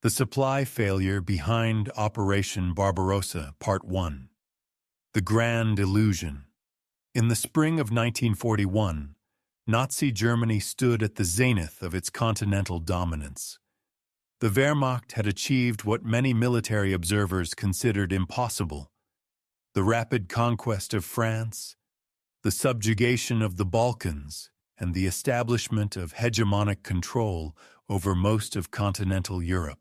The supply failure behind Operation Barbarossa, Part 1. The Grand Illusion. In the spring of 1941, Nazi Germany stood at the zenith of its continental dominance. The Wehrmacht had achieved what many military observers considered impossible: the rapid conquest of France, the subjugation of the Balkans, and the establishment of hegemonic control over most of continental Europe.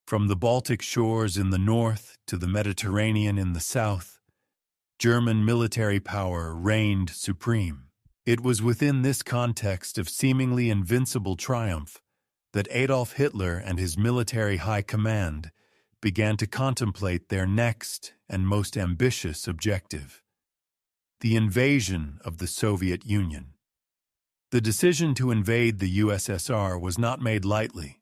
From the Baltic shores in the north to the Mediterranean in the south, German military power reigned supreme. It was within this context of seemingly invincible triumph that Adolf Hitler and his military high command began to contemplate their next and most ambitious objective: the invasion of the Soviet Union. The decision to invade the USSR was not made lightly,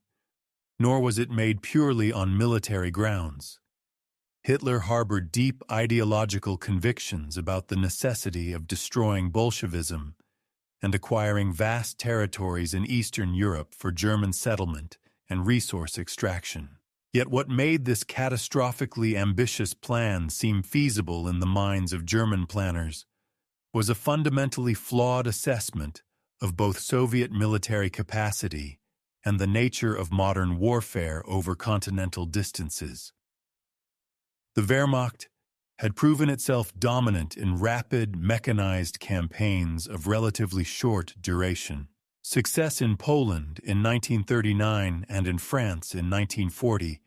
nor was it made purely on military grounds. Hitler harbored deep ideological convictions about the necessity of destroying Bolshevism and acquiring vast territories in Eastern Europe for German settlement and resource extraction. Yet what made this catastrophically ambitious plan seem feasible in the minds of German planners was a fundamentally flawed assessment of both Soviet military capacity and the nature of modern warfare over continental distances. The Wehrmacht had proven itself dominant in rapid, mechanized campaigns of relatively short duration. Success in Poland in 1939 and in France in 1940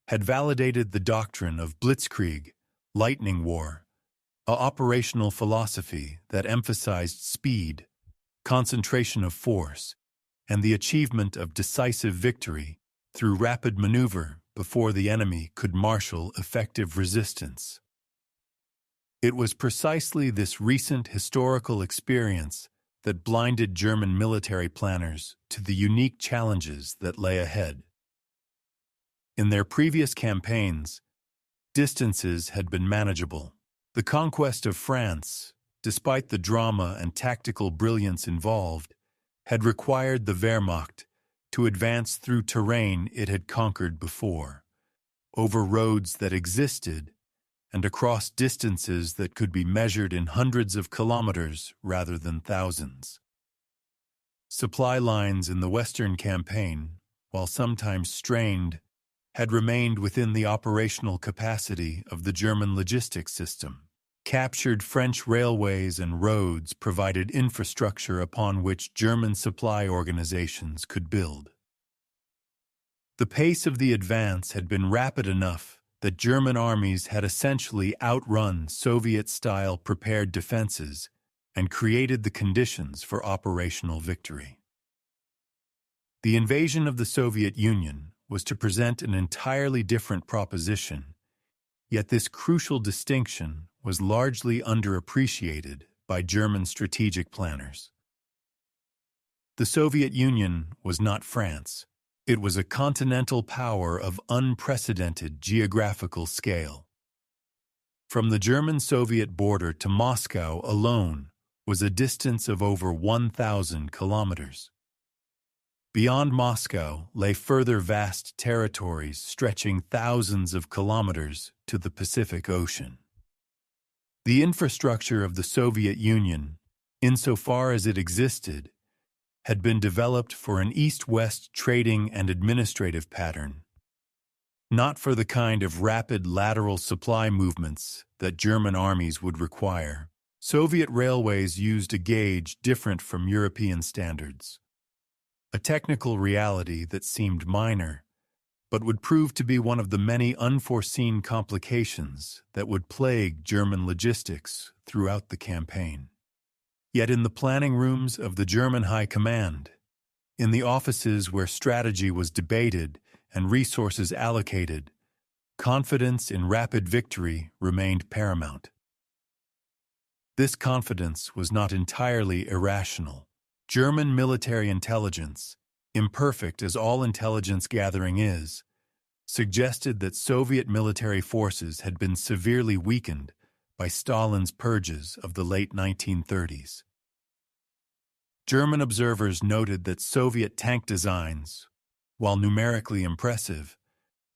had validated the doctrine of blitzkrieg, lightning war, an operational philosophy that emphasized speed, concentration of force, and the achievement of decisive victory through rapid maneuver before the enemy could marshal effective resistance. It was precisely this recent historical experience that blinded German military planners to the unique challenges that lay ahead. In their previous campaigns, distances had been manageable. The conquest of France, despite the drama and tactical brilliance involved, had required the Wehrmacht to advance through terrain it had conquered before, over roads that existed, and across distances that could be measured in hundreds of kilometers rather than thousands. Supply lines in the Western campaign, while sometimes strained, had remained within the operational capacity of the German logistics system. Captured French railways and roads provided infrastructure upon which German supply organizations could build. The pace of the advance had been rapid enough that German armies had essentially outrun Soviet-style prepared defenses and created the conditions for operational victory. The invasion of the Soviet Union was to present an entirely different proposition, yet this crucial distinction was largely underappreciated by German strategic planners. The Soviet Union was not France. It was a continental power of unprecedented geographical scale. From the German-Soviet border to Moscow alone was a distance of over 1,000 kilometers. Beyond Moscow lay further vast territories stretching thousands of kilometers to the Pacific Ocean. The infrastructure of the Soviet Union, insofar as it existed, had been developed for an east-west trading and administrative pattern, not for the kind of rapid lateral supply movements that German armies would require. Soviet railways used a gauge different from European standards, a technical reality that seemed minor, but would prove to be one of the many unforeseen complications that would plague German logistics throughout the campaign. Yet in the planning rooms of the German High Command, in the offices where strategy was debated and resources allocated, confidence in rapid victory remained paramount. This confidence was not entirely irrational. German military intelligence, imperfect as all intelligence gathering is, suggested that Soviet military forces had been severely weakened by Stalin's purges of the late 1930s. German observers noted that Soviet tank designs while numerically impressive,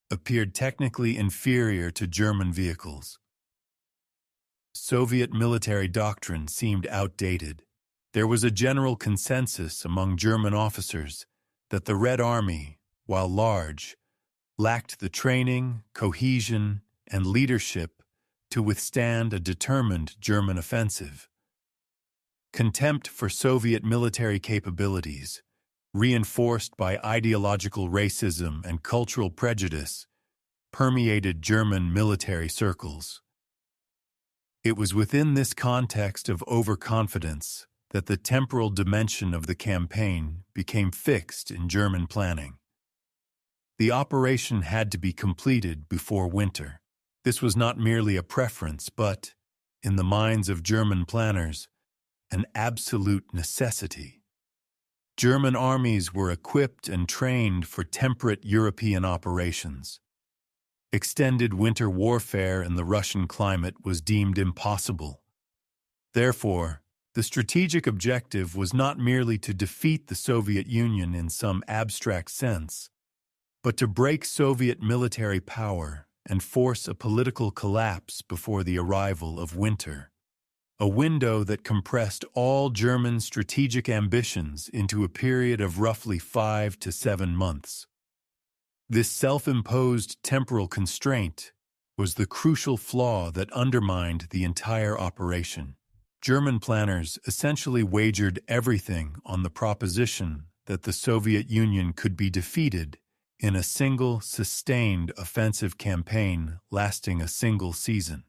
appeared technically inferior to German vehicles. Soviet military doctrine seemed outdated. There was a general consensus among German officers that the Red Army, while large, lacked the training, cohesion, and leadership to withstand a determined German offensive. Contempt for Soviet military capabilities, reinforced by ideological racism and cultural prejudice, permeated German military circles. It was within this context of overconfidence that the temporal dimension of the campaign became fixed in German planning. The operation had to be completed before winter. This was not merely a preference, but, in the minds of German planners, an absolute necessity. German armies were equipped and trained for temperate European operations. Extended winter warfare in the Russian climate was deemed impossible. Therefore, the strategic objective was not merely to defeat the Soviet Union in some abstract sense, but to break Soviet military power and force a political collapse before the arrival of winter, a window that compressed all German strategic ambitions into a period of roughly 5 to 7 months. This self-imposed temporal constraint was the crucial flaw that undermined the entire operation. German planners essentially wagered everything on the proposition that the Soviet Union could be defeated in a single, sustained offensive campaign lasting a single season.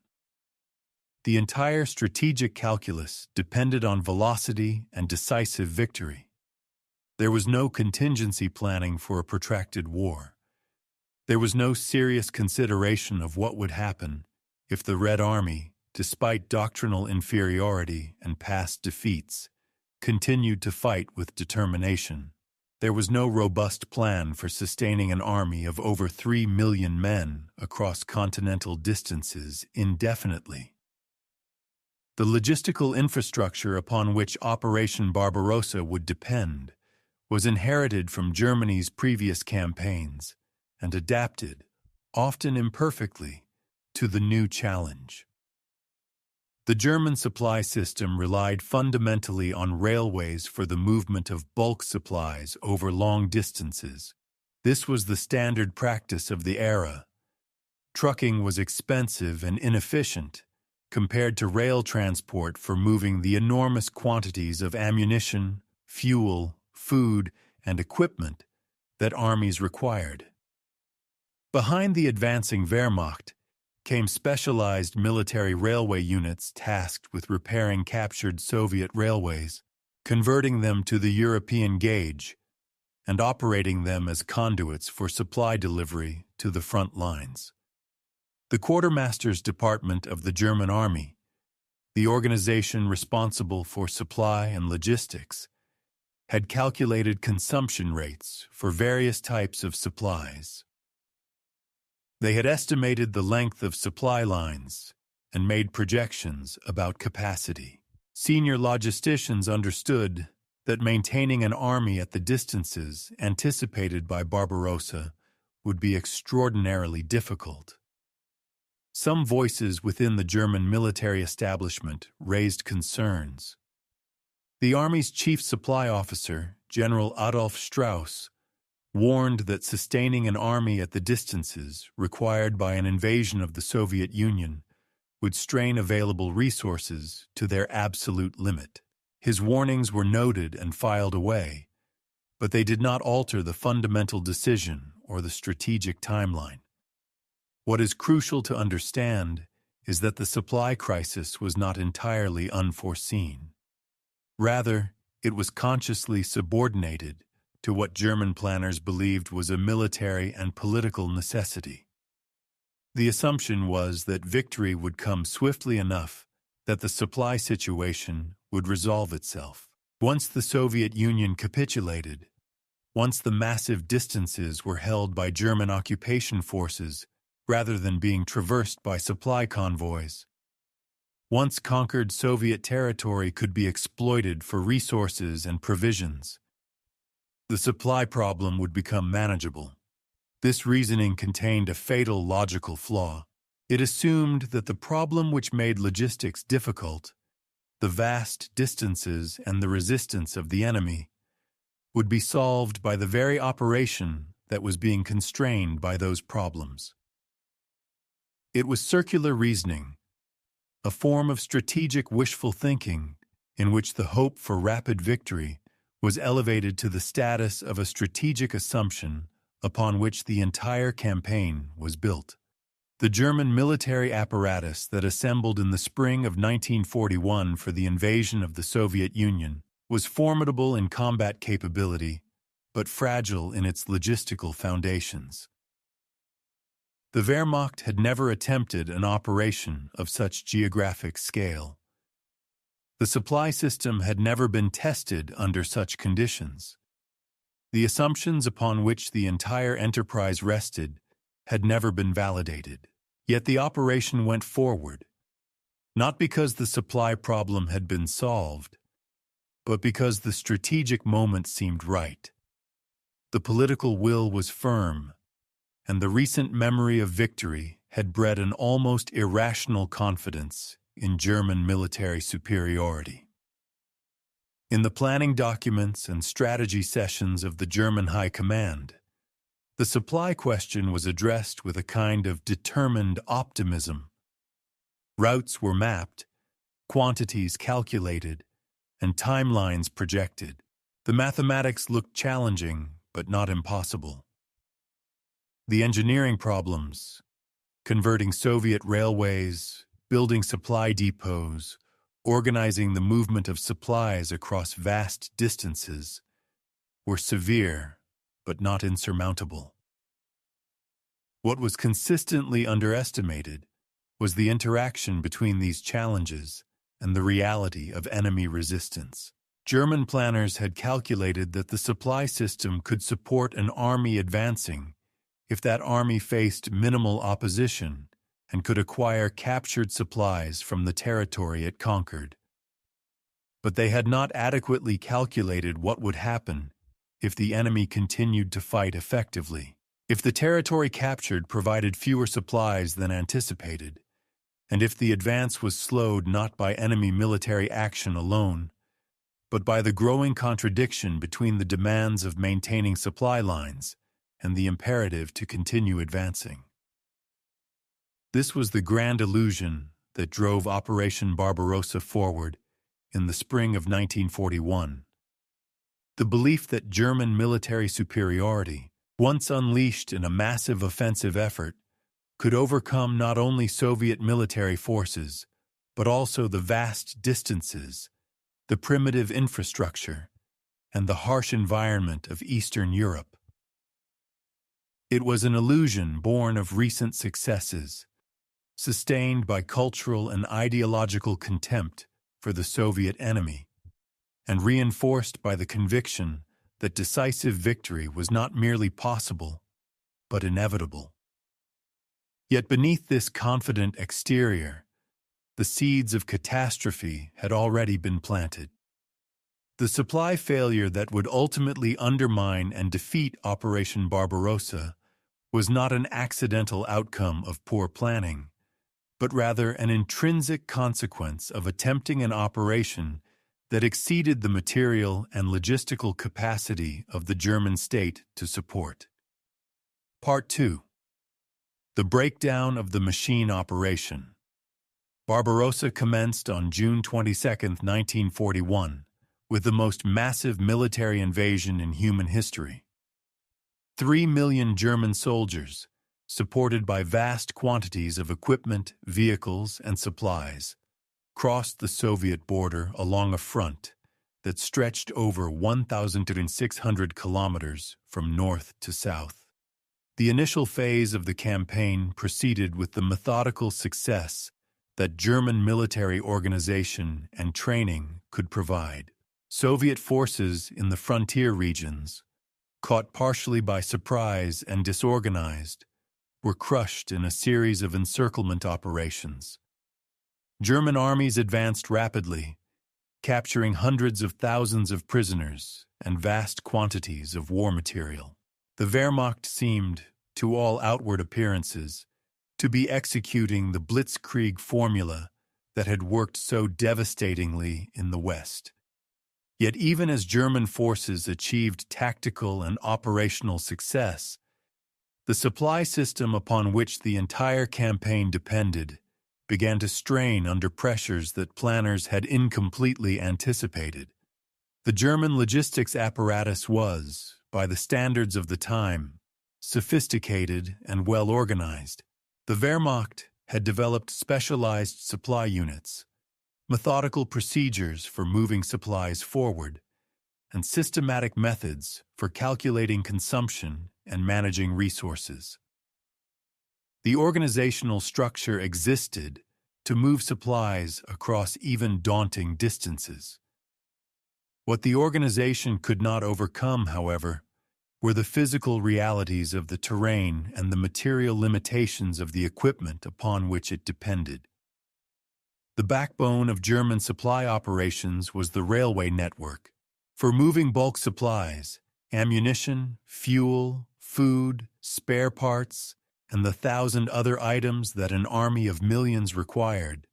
The entire strategic calculus depended on velocity and decisive victory. There was no contingency planning for a protracted war. There was no serious consideration of what would happen if the Red Army, despite doctrinal inferiority and past defeats, continued to fight with determination. There was no robust plan for sustaining an army of over 3 million men across continental distances indefinitely. The logistical infrastructure upon which Operation Barbarossa would depend was inherited from Germany's previous campaigns and adapted, often imperfectly, to the new challenge. The German supply system relied fundamentally on railways for the movement of bulk supplies over long distances. This was the standard practice of the era. Trucking was expensive and inefficient compared to rail transport for moving the enormous quantities of ammunition, fuel, food, and equipment that armies required. Behind the advancing Wehrmacht came specialized military railway units tasked with repairing captured Soviet railways, converting them to the European gauge, and operating them as conduits for supply delivery to the front lines. The Quartermaster's Department of the German Army, the organization responsible for supply and logistics, had calculated consumption rates for various types of supplies. They had estimated the length of supply lines and made projections about capacity. Senior logisticians understood that maintaining an army at the distances anticipated by Barbarossa would be extraordinarily difficult. Some voices within the German military establishment raised concerns. The Army's chief supply officer, General Adolf Strauss, warned that sustaining an army at the distances required by an invasion of the Soviet Union would strain available resources to their absolute limit. His warnings were noted and filed away, but they did not alter the fundamental decision or the strategic timeline. What is crucial to understand is that the supply crisis was not entirely unforeseen. Rather, it was consciously subordinated to what German planners believed was a military and political necessity. The assumption was that victory would come swiftly enough that the supply situation would resolve itself. Once the Soviet Union capitulated, once the massive distances were held by German occupation forces rather than being traversed by supply convoys, once conquered Soviet territory could be exploited for resources and provisions, the supply problem would become manageable. This reasoning contained a fatal logical flaw. It assumed that the problem which made logistics difficult, the vast distances and the resistance of the enemy, would be solved by the very operation that was being constrained by those problems. It was circular reasoning, a form of strategic wishful thinking in which the hope for rapid victory was elevated to the status of a strategic assumption upon which the entire campaign was built. The German military apparatus that assembled in the spring of 1941 for the invasion of the Soviet Union was formidable in combat capability, but fragile in its logistical foundations. The Wehrmacht had never attempted an operation of such geographic scale. The supply system had never been tested under such conditions. The assumptions upon which the entire enterprise rested had never been validated. Yet the operation went forward, not because the supply problem had been solved, but because the strategic moment seemed right. The political will was firm, and the recent memory of victory had bred an almost irrational confidence in German military superiority. In the planning documents and strategy sessions of the German High Command, the supply question was addressed with a kind of determined optimism. Routes were mapped, quantities calculated, and timelines projected. The mathematics looked challenging, but not impossible. The engineering problems, converting Soviet railways, building supply depots, organizing the movement of supplies across vast distances, were severe but not insurmountable. What was consistently underestimated was the interaction between these challenges and the reality of enemy resistance. German planners had calculated that the supply system could support an army advancing if that army faced minimal opposition and could acquire captured supplies from the territory it conquered. But they had not adequately calculated what would happen if the enemy continued to fight effectively. If the territory captured provided fewer supplies than anticipated, and if the advance was slowed not by enemy military action alone, but by the growing contradiction between the demands of maintaining supply lines and the imperative to continue advancing. This was the grand illusion that drove Operation Barbarossa forward in the spring of 1941. The belief that German military superiority, once unleashed in a massive offensive effort, could overcome not only Soviet military forces, but also the vast distances, the primitive infrastructure, and the harsh environment of Eastern Europe. It was an illusion born of recent successes, sustained by cultural and ideological contempt for the Soviet enemy, and reinforced by the conviction that decisive victory was not merely possible, but inevitable. Yet beneath this confident exterior, the seeds of catastrophe had already been planted. The supply failure that would ultimately undermine and defeat Operation Barbarossa was not an accidental outcome of poor planning, but rather an intrinsic consequence of attempting an operation that exceeded the material and logistical capacity of the German state to support. Part 2. The breakdown of the machine operation. Barbarossa commenced on June 22, 1941, with the most massive military invasion in human history. 3 million German soldiers, supported by vast quantities of equipment, vehicles, and supplies, crossed the Soviet border along a front that stretched over 1,600 kilometers from north to south. The initial phase of the campaign proceeded with the methodical success that German military organization and training could provide. Soviet forces in the frontier regions, caught partially by surprise and disorganized, were crushed in a series of encirclement operations. German armies advanced rapidly, capturing hundreds of thousands of prisoners and vast quantities of war material. The Wehrmacht seemed, to all outward appearances, to be executing the blitzkrieg formula that had worked so devastatingly in the West. Yet even as German forces achieved tactical and operational success, the supply system upon which the entire campaign depended began to strain under pressures that planners had incompletely anticipated. The German logistics apparatus was, by the standards of the time, sophisticated and well organized. The Wehrmacht had developed specialized supply units, methodical procedures for moving supplies forward, and systematic methods for calculating consumption and managing resources. The organizational structure existed to move supplies across even daunting distances. What the organization could not overcome, however, were the physical realities of the terrain and the material limitations of the equipment upon which it depended. The backbone of German supply operations was the railway network. For moving bulk supplies, ammunition, fuel, food, spare parts, and the 1,000 other items that an army of millions required,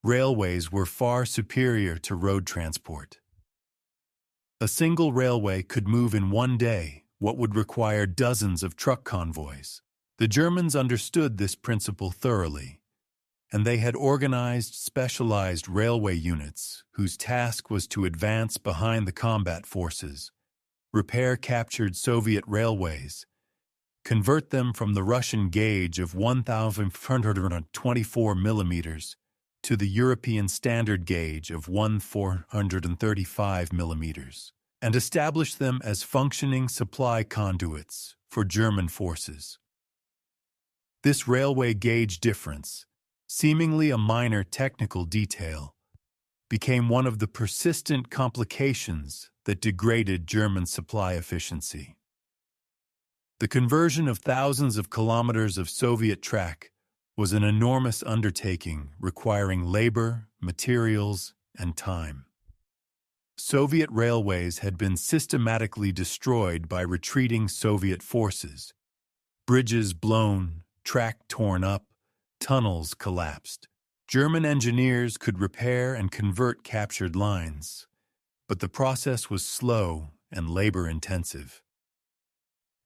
railways were far superior to road transport. A single railway could move in one day what would require dozens of truck convoys. The Germans understood this principle thoroughly, and they had organized specialized railway units whose task was to advance behind the combat forces, repair captured Soviet railways, convert them from the Russian gauge of 1,424 millimeters to the European standard gauge of 1,435 millimeters, and establish them as functioning supply conduits for German forces. This railway gauge difference, seemingly a minor technical detail, became one of the persistent complications that degraded German supply efficiency. The conversion of thousands of kilometers of Soviet track was an enormous undertaking requiring labor, materials, and time. Soviet railways had been systematically destroyed by retreating Soviet forces. Bridges blown, track torn up, tunnels collapsed. German engineers could repair and convert captured lines, but the process was slow and labor-intensive.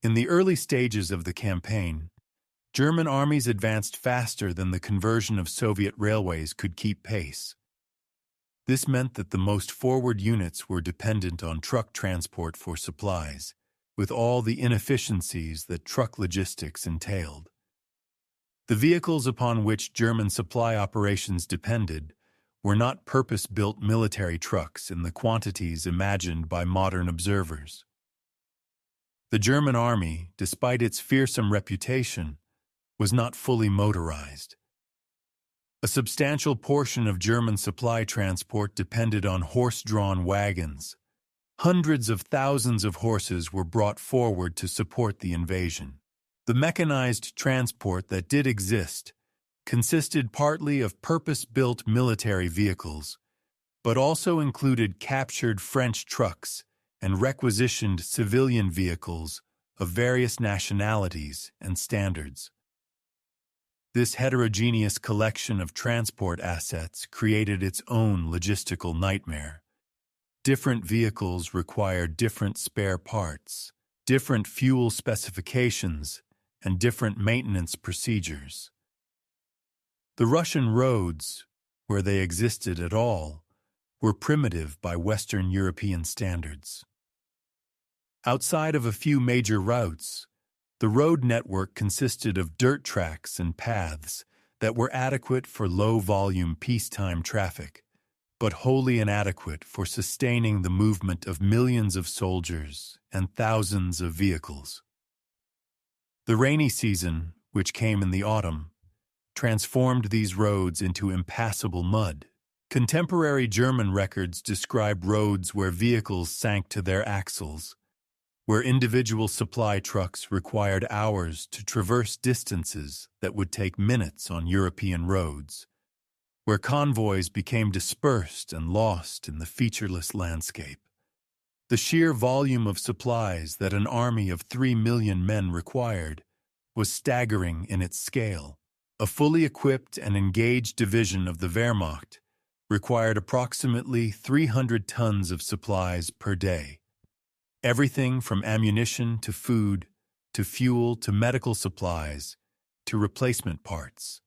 In the early stages of the campaign, German armies advanced faster than the conversion of Soviet railways could keep pace. This meant that the most forward units were dependent on truck transport for supplies, with all the inefficiencies that truck logistics entailed. The vehicles upon which German supply operations depended were not purpose-built military trucks in the quantities imagined by modern observers. The German army, despite its fearsome reputation, was not fully motorized. A substantial portion of German supply transport depended on horse-drawn wagons. Hundreds of thousands of horses were brought forward to support the invasion. The mechanized transport that did exist consisted partly of purpose-built military vehicles, but also included captured French trucks and requisitioned civilian vehicles of various nationalities and standards. This heterogeneous collection of transport assets created its own logistical nightmare. Different vehicles required different spare parts, different fuel specifications, and different maintenance procedures. The Russian roads, where they existed at all, were primitive by Western European standards. Outside of a few major routes, the road network consisted of dirt tracks and paths that were adequate for low-volume peacetime traffic, but wholly inadequate for sustaining the movement of millions of soldiers and thousands of vehicles. The rainy season, which came in the autumn, transformed these roads into impassable mud. Contemporary German records describe roads where vehicles sank to their axles, where individual supply trucks required hours to traverse distances that would take minutes on European roads. where convoys became dispersed and lost in the featureless landscape. The sheer volume of supplies that an army of 3 million men required was staggering in its scale. A fully equipped and engaged division of the Wehrmacht required approximately 300 tons of supplies per day. Everything from ammunition to food, to fuel to medical supplies, to replacement parts.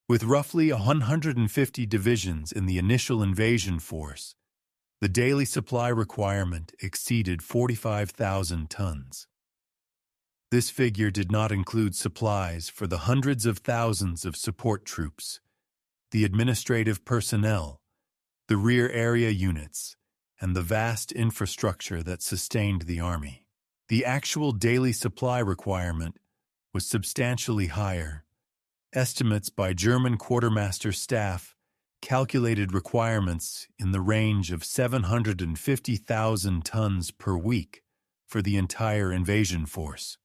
With roughly 150 divisions in the initial invasion force, the daily supply requirement exceeded 45,000 tons. This figure did not include supplies for the hundreds of thousands of support troops, the administrative personnel, the rear area units, and the vast infrastructure that sustained the army. The actual daily supply requirement was substantially higher. Estimates by German quartermaster staff calculated requirements in the range of 750,000 tons per week for the entire invasion force.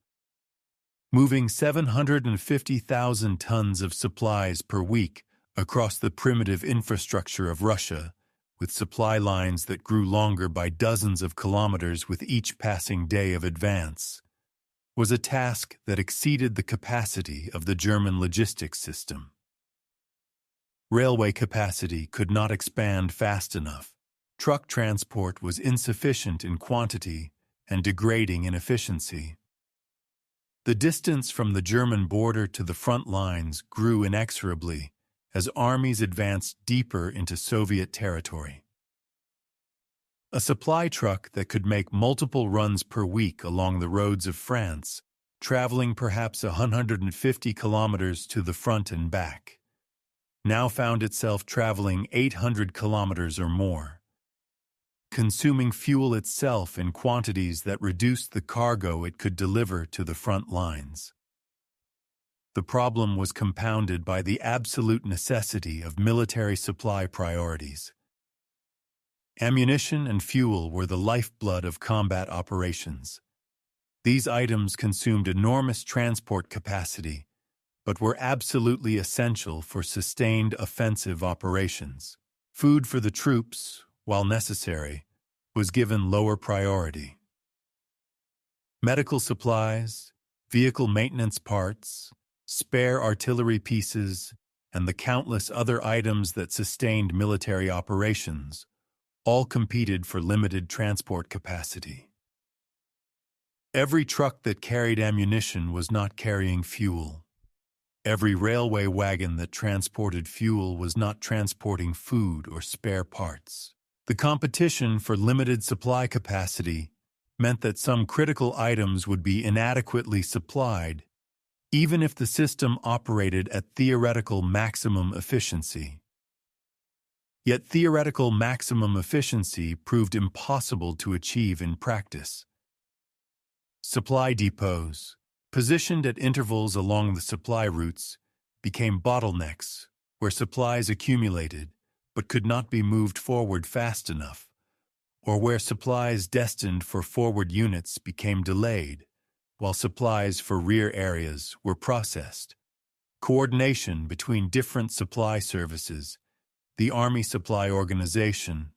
Moving 750,000 tons of supplies per week across the primitive infrastructure of Russia, with supply lines that grew longer by dozens of kilometers with each passing day of advance, was a task that exceeded the capacity of the German logistics system. Railway capacity could not expand fast enough. Truck transport was insufficient in quantity and degrading in efficiency. The distance from the German border to the front lines grew inexorably as armies advanced deeper into Soviet territory. A supply truck that could make multiple runs per week along the roads of France, traveling perhaps 150 kilometers to the front and back, now found itself traveling 800 kilometers or more, consuming fuel itself in quantities that reduced the cargo it could deliver to the front lines. The problem was compounded by the absolute necessity of military supply priorities. Ammunition and fuel were the lifeblood of combat operations. These items consumed enormous transport capacity, but were absolutely essential for sustained offensive operations. Food for the troops, while necessary, was given lower priority. Medical supplies, vehicle maintenance parts, spare artillery pieces, and the countless other items that sustained military operations all competed for limited transport capacity. Every truck that carried ammunition was not carrying fuel. Every railway wagon that transported fuel was not transporting food or spare parts. The competition for limited supply capacity meant that some critical items would be inadequately supplied, even if the system operated at theoretical maximum efficiency. Yet theoretical maximum efficiency proved impossible to achieve in practice. Supply depots, positioned at intervals along the supply routes, became bottlenecks where supplies accumulated but could not be moved forward fast enough, or where supplies destined for forward units became delayed, while supplies for rear areas were processed. Coordination between different supply services, the Army Supply Organization,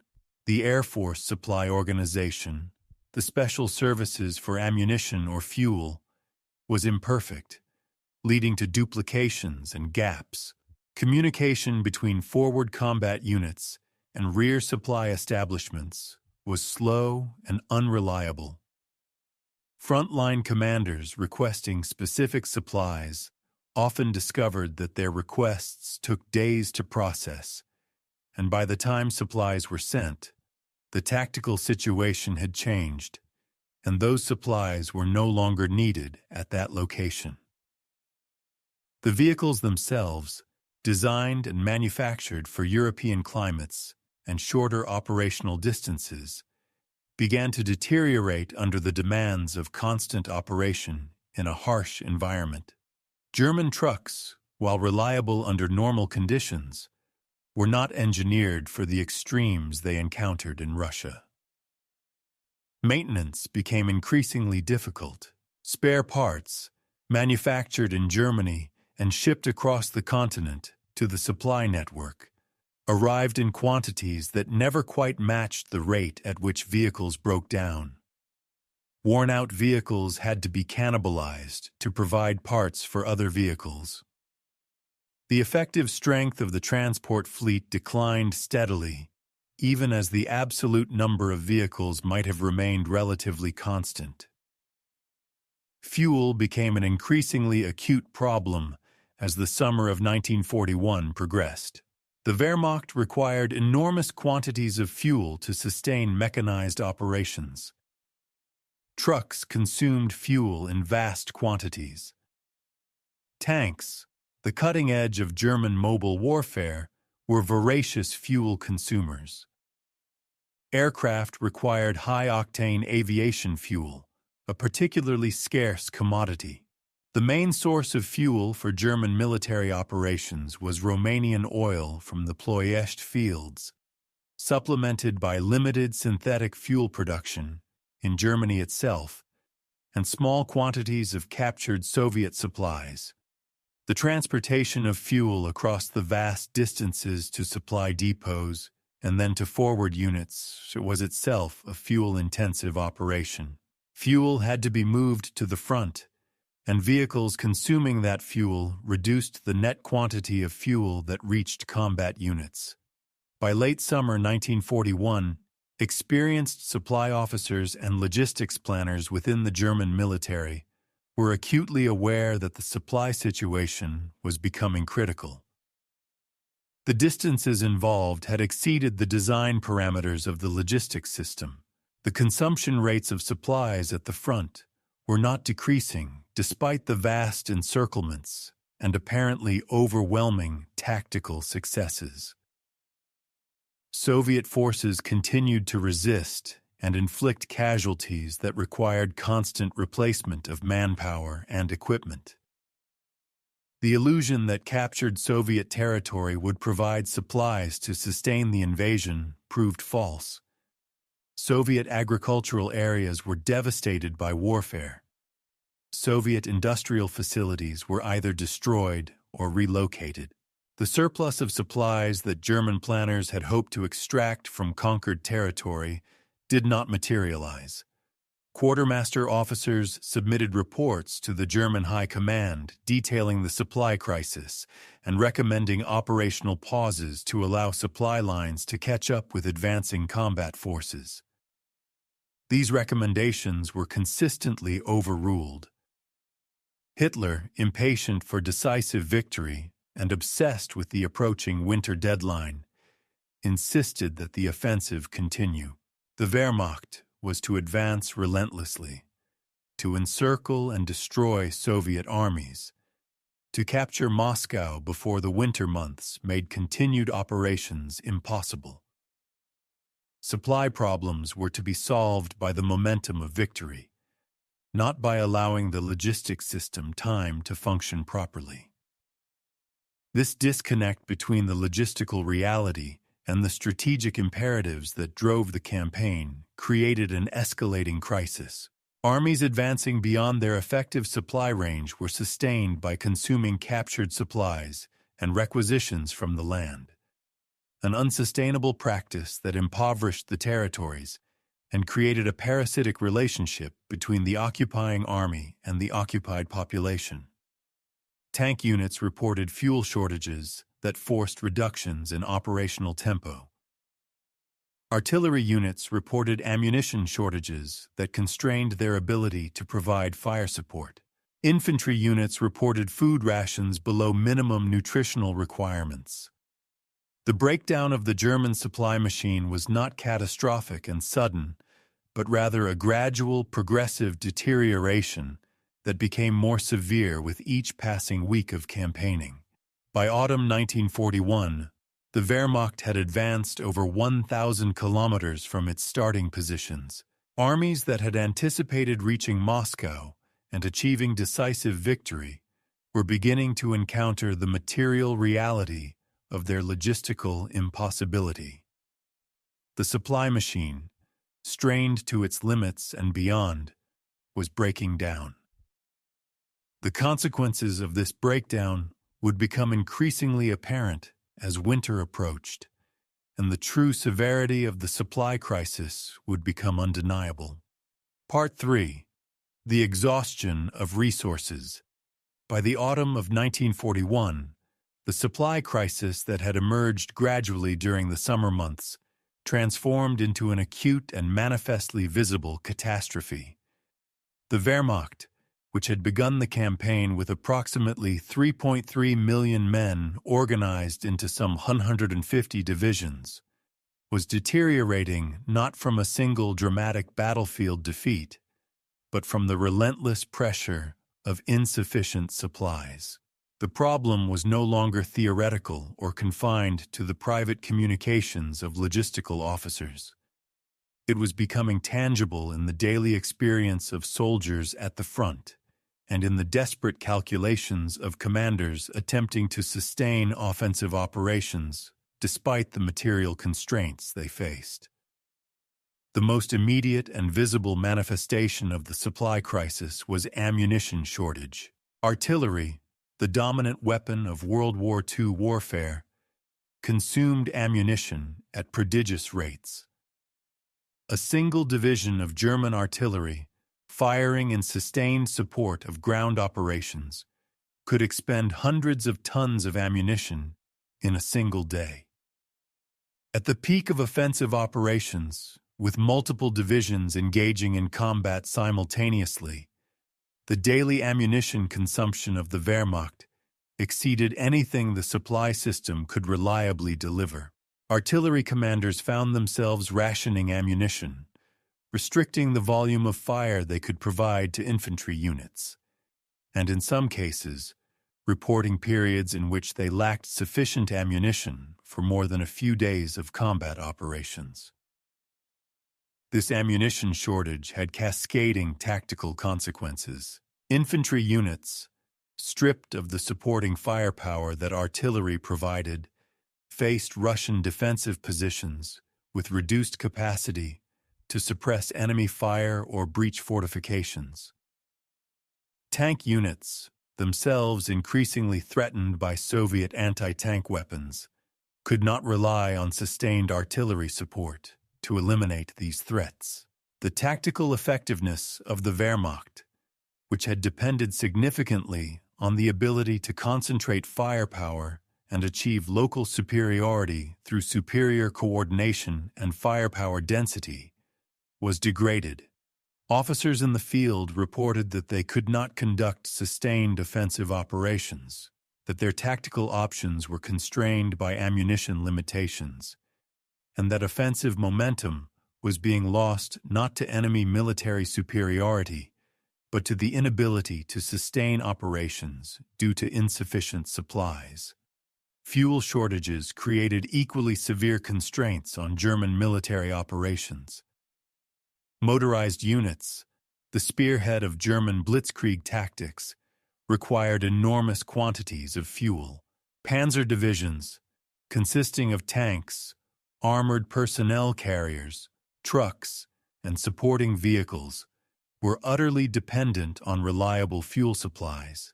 the Air Force Supply Organization, the Special Services for ammunition or fuel, was imperfect, leading to duplications and gaps. Communication between forward combat units and rear supply establishments was slow and unreliable. Frontline commanders requesting specific supplies often discovered that their requests took days to process, and by the time supplies were sent, the tactical situation had changed, and those supplies were no longer needed at that location. The vehicles themselves, designed and manufactured for European climates and shorter operational distances, began to deteriorate under the demands of constant operation in a harsh environment. German trucks, while reliable under normal conditions, were not engineered for the extremes they encountered in Russia. Maintenance became increasingly difficult. Spare parts, manufactured in Germany and shipped across the continent, to the supply network, arrived in quantities that never quite matched the rate at which vehicles broke down. Worn-out vehicles had to be cannibalized to provide parts for other vehicles. The effective strength of the transport fleet declined steadily, even as the absolute number of vehicles might have remained relatively constant. Fuel became an increasingly acute problem as the summer of 1941 progressed. The Wehrmacht required enormous quantities of fuel to sustain mechanized operations. Trucks consumed fuel in vast quantities. Tanks, the cutting edge of German mobile warfare, were voracious fuel consumers. Aircraft required high-octane aviation fuel, a particularly scarce commodity. The main source of fuel for German military operations was Romanian oil from the Ploiești fields, supplemented by limited synthetic fuel production in Germany itself and small quantities of captured Soviet supplies. The transportation of fuel across the vast distances to supply depots and then to forward units was itself a fuel-intensive operation. Fuel had to be moved to the front, and vehicles consuming that fuel reduced the net quantity of fuel that reached combat units. By late summer 1941, experienced supply officers and logistics planners within the German military were acutely aware that the supply situation was becoming critical. The distances involved had exceeded the design parameters of the logistics system. The consumption rates of supplies at the front were not decreasing despite the vast encirclements and apparently overwhelming tactical successes. Soviet forces continued to resist and inflict casualties that required constant replacement of manpower and equipment. The illusion that captured Soviet territory would provide supplies to sustain the invasion proved false. Soviet agricultural areas were devastated by warfare. Soviet industrial facilities were either destroyed or relocated. The surplus of supplies that German planners had hoped to extract from conquered territory did not materialize. Quartermaster officers submitted reports to the German High Command detailing the supply crisis and recommending operational pauses to allow supply lines to catch up with advancing combat forces. These recommendations were consistently overruled. Hitler, impatient for decisive victory and obsessed with the approaching winter deadline, insisted that the offensive continue. The Wehrmacht was to advance relentlessly, to encircle and destroy Soviet armies, to capture Moscow before the winter months made continued operations impossible. Supply problems were to be solved by the momentum of victory, not by allowing the logistics system time to function properly. This disconnect between the logistical reality and the strategic imperatives that drove the campaign created an escalating crisis. Armies advancing beyond their effective supply range were sustained by consuming captured supplies and requisitions from the land, an unsustainable practice that impoverished the territories and created a parasitic relationship between the occupying army and the occupied population. Tank units reported fuel shortages that forced reductions in operational tempo. Artillery units reported ammunition shortages that constrained their ability to provide fire support. Infantry units reported food rations below minimum nutritional requirements. The breakdown of the German supply machine was not catastrophic and sudden, but rather a gradual, progressive deterioration that became more severe with each passing week of campaigning. By autumn 1941, the Wehrmacht had advanced over 1,000 kilometers from its starting positions. Armies that had anticipated reaching Moscow and achieving decisive victory were beginning to encounter the material reality of their logistical impossibility. The supply machine, strained to its limits and beyond, was breaking down. The consequences of this breakdown would become increasingly apparent as winter approached, and the true severity of the supply crisis would become undeniable. Part 3. The exhaustion of resources. By the autumn of 1941, the supply crisis that had emerged gradually during the summer months transformed into an acute and manifestly visible catastrophe. The Wehrmacht, which had begun the campaign with approximately 3.3 million men organized into some 150 divisions, was deteriorating not from a single dramatic battlefield defeat, but from the relentless pressure of insufficient supplies. The problem was no longer theoretical or confined to the private communications of logistical officers. It was becoming tangible in the daily experience of soldiers at the front and in the desperate calculations of commanders attempting to sustain offensive operations despite the material constraints they faced. The most immediate and visible manifestation of the supply crisis was ammunition shortage. Artillery, the dominant weapon of World War II warfare, consumed ammunition at prodigious rates. A single division of German artillery, firing in sustained support of ground operations, could expend hundreds of tons of ammunition in a single day. At the peak of offensive operations, with multiple divisions engaging in combat simultaneously, the daily ammunition consumption of the Wehrmacht exceeded anything the supply system could reliably deliver. Artillery commanders found themselves rationing ammunition, restricting the volume of fire they could provide to infantry units, and in some cases, reporting periods in which they lacked sufficient ammunition for more than a few days of combat operations. This ammunition shortage had cascading tactical consequences. Infantry units, stripped of the supporting firepower that artillery provided, faced Russian defensive positions with reduced capacity to suppress enemy fire or breach fortifications. Tank units, themselves increasingly threatened by Soviet anti-tank weapons, could not rely on sustained artillery support to eliminate these threats. The tactical effectiveness of the Wehrmacht, which had depended significantly on the ability to concentrate firepower and achieve local superiority through superior coordination and firepower density, was degraded. Officers in the field reported that they could not conduct sustained offensive operations, that their tactical options were constrained by ammunition limitations, and that offensive momentum was being lost not to enemy military superiority, but to the inability to sustain operations due to insufficient supplies. Fuel shortages created equally severe constraints on German military operations. Motorized units, the spearhead of German blitzkrieg tactics, required enormous quantities of fuel. Panzer divisions, consisting of tanks, armored personnel carriers, trucks, and supporting vehicles, were utterly dependent on reliable fuel supplies.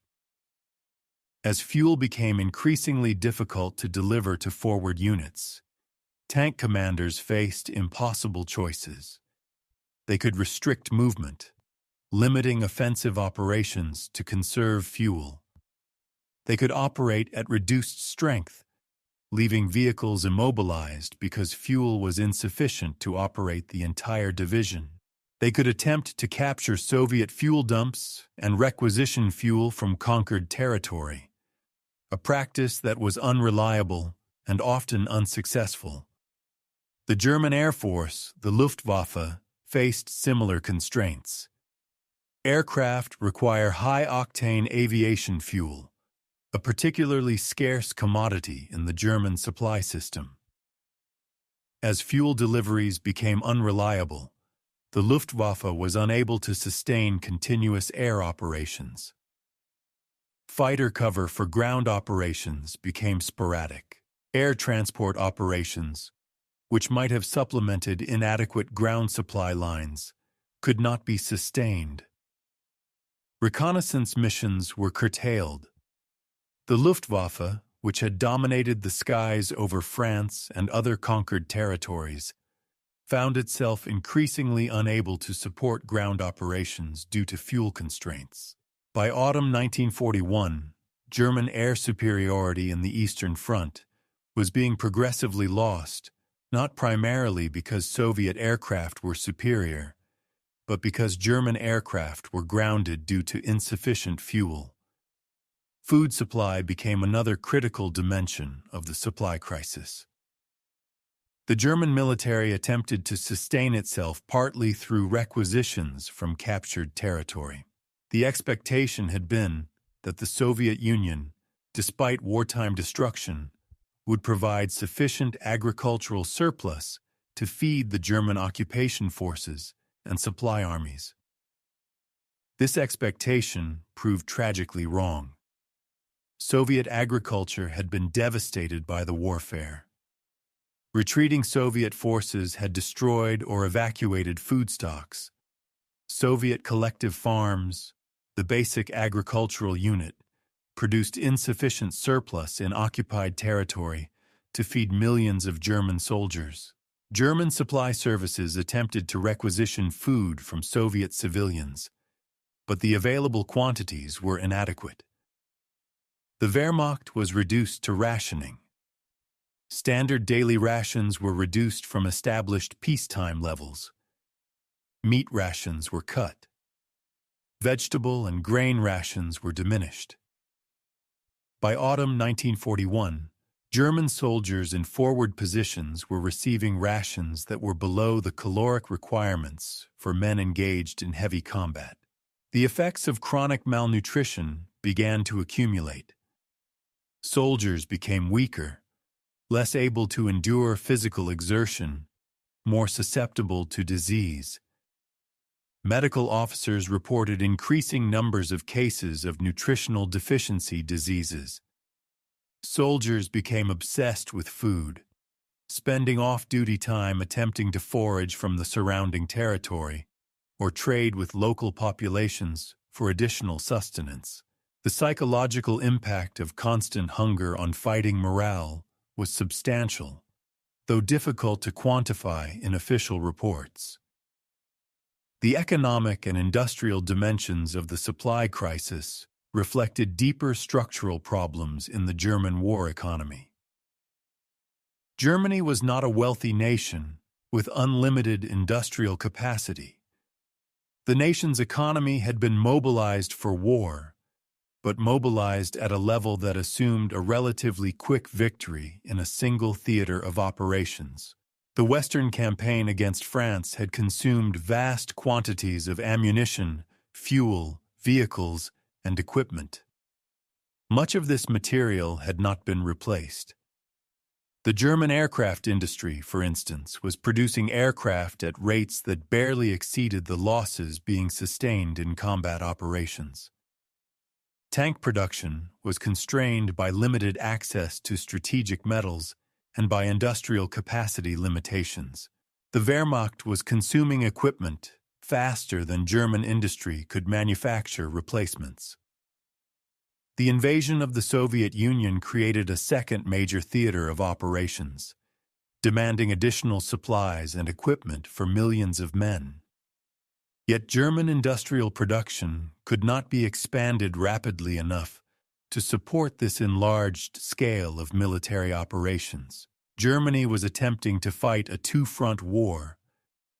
As fuel became increasingly difficult to deliver to forward units, tank commanders faced impossible choices. They could restrict movement, limiting offensive operations to conserve fuel. They could operate at reduced strength, leaving vehicles immobilized because fuel was insufficient to operate the entire division. They could attempt to capture Soviet fuel dumps and requisition fuel from conquered territory, a practice that was unreliable and often unsuccessful. The German Air Force, the Luftwaffe, faced similar constraints. Aircraft require high-octane aviation fuel, a particularly scarce commodity in the German supply system. As fuel deliveries became unreliable, the Luftwaffe was unable to sustain continuous air operations. Fighter cover for ground operations became sporadic. Air transport operations, which might have supplemented inadequate ground supply lines, could not be sustained. Reconnaissance missions were curtailed. The Luftwaffe, which had dominated the skies over France and other conquered territories, found itself increasingly unable to support ground operations due to fuel constraints. By autumn 1941, German air superiority in the Eastern Front was being progressively lost, not primarily because Soviet aircraft were superior, but because German aircraft were grounded due to insufficient fuel. Food supply became another critical dimension of the supply crisis. The German military attempted to sustain itself partly through requisitions from captured territory. The expectation had been that the Soviet Union, despite wartime destruction, would provide sufficient agricultural surplus to feed the German occupation forces and supply armies. This expectation proved tragically wrong. Soviet agriculture had been devastated by the warfare. Retreating Soviet forces had destroyed or evacuated food stocks. Soviet collective farms, the basic agricultural unit, produced insufficient surplus in occupied territory to feed millions of German soldiers. German supply services attempted to requisition food from Soviet civilians, but the available quantities were inadequate. The Wehrmacht was reduced to rationing. Standard daily rations were reduced from established peacetime levels. Meat rations were cut. Vegetable and grain rations were diminished. By autumn 1941, German soldiers in forward positions were receiving rations that were below the caloric requirements for men engaged in heavy combat. The effects of chronic malnutrition began to accumulate. Soldiers became weaker, less able to endure physical exertion, more susceptible to disease. Medical officers reported increasing numbers of cases of nutritional deficiency diseases. Soldiers became obsessed with food, spending off-duty time attempting to forage from the surrounding territory or trade with local populations for additional sustenance. The psychological impact of constant hunger on fighting morale was substantial, though difficult to quantify in official reports. The economic and industrial dimensions of the supply crisis reflected deeper structural problems in the German war economy. Germany was not a wealthy nation with unlimited industrial capacity. The nation's economy had been mobilized for war, but mobilized at a level that assumed a relatively quick victory in a single theater of operations. The Western campaign against France had consumed vast quantities of ammunition, fuel, vehicles, and equipment. Much of this material had not been replaced. The German aircraft industry, for instance, was producing aircraft at rates that barely exceeded the losses being sustained in combat operations. Tank production was constrained by limited access to strategic metals and by industrial capacity limitations. The Wehrmacht was consuming equipment faster than German industry could manufacture replacements. The invasion of the Soviet Union created a second major theater of operations, demanding additional supplies and equipment for millions of men. Yet German industrial production could not be expanded rapidly enough to support this enlarged scale of military operations. Germany was attempting to fight a two-front war,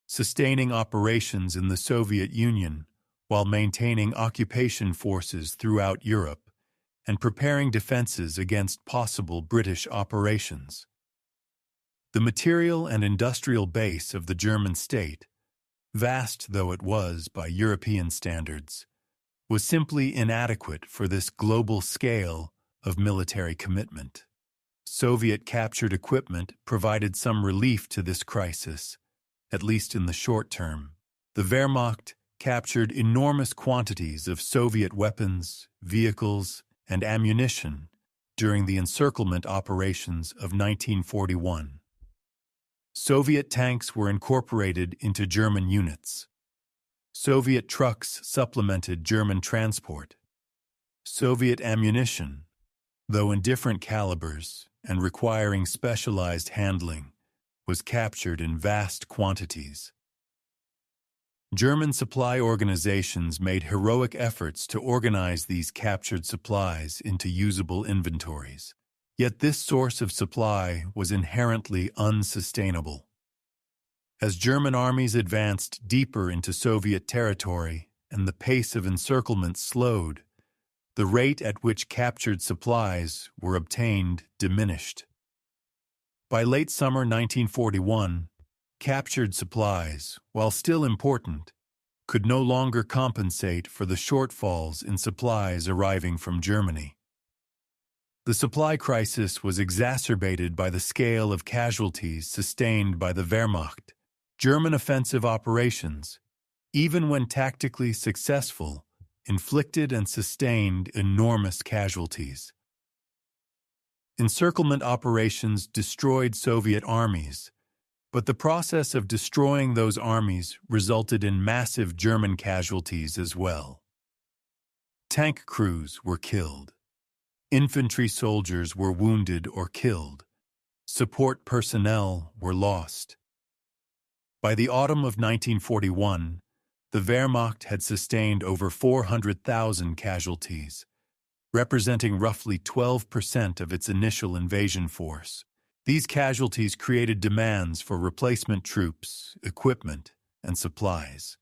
sustaining operations in the Soviet Union while maintaining occupation forces throughout Europe and preparing defenses against possible British operations. The material and industrial base of the German state, vast though it was by European standards, was simply inadequate for this global scale of military commitment. Soviet-captured equipment provided some relief to this crisis, at least in the short term. The Wehrmacht captured enormous quantities of Soviet weapons, vehicles, and ammunition during the encirclement operations of 1941. Soviet tanks were incorporated into German units. Soviet trucks supplemented German transport. Soviet ammunition, though in different calibers and requiring specialized handling, was captured in vast quantities. German supply organizations made heroic efforts to organize these captured supplies into usable inventories. Yet this source of supply was inherently unsustainable. As German armies advanced deeper into Soviet territory and the pace of encirclement slowed, the rate at which captured supplies were obtained diminished. By late summer 1941, captured supplies, while still important, could no longer compensate for the shortfalls in supplies arriving from Germany. The supply crisis was exacerbated by the scale of casualties sustained by the Wehrmacht. German offensive operations, even when tactically successful, inflicted and sustained enormous casualties. Encirclement operations destroyed Soviet armies, but the process of destroying those armies resulted in massive German casualties as well. Tank crews were killed. Infantry soldiers were wounded or killed. Support personnel were lost. By the autumn of 1941, the Wehrmacht had sustained over 400,000 casualties, representing roughly 12% of its initial invasion force. These casualties created demands for replacement troops, equipment, and supplies.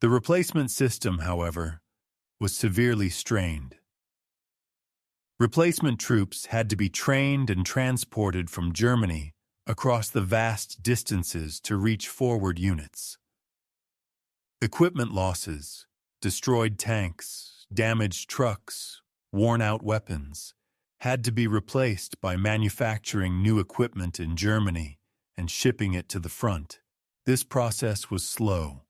The replacement system, however, was severely strained. Replacement troops had to be trained and transported from Germany across the vast distances to reach forward units. Equipment losses, destroyed tanks, damaged trucks, worn-out weapons, had to be replaced by manufacturing new equipment in Germany and shipping it to the front. This process was slow,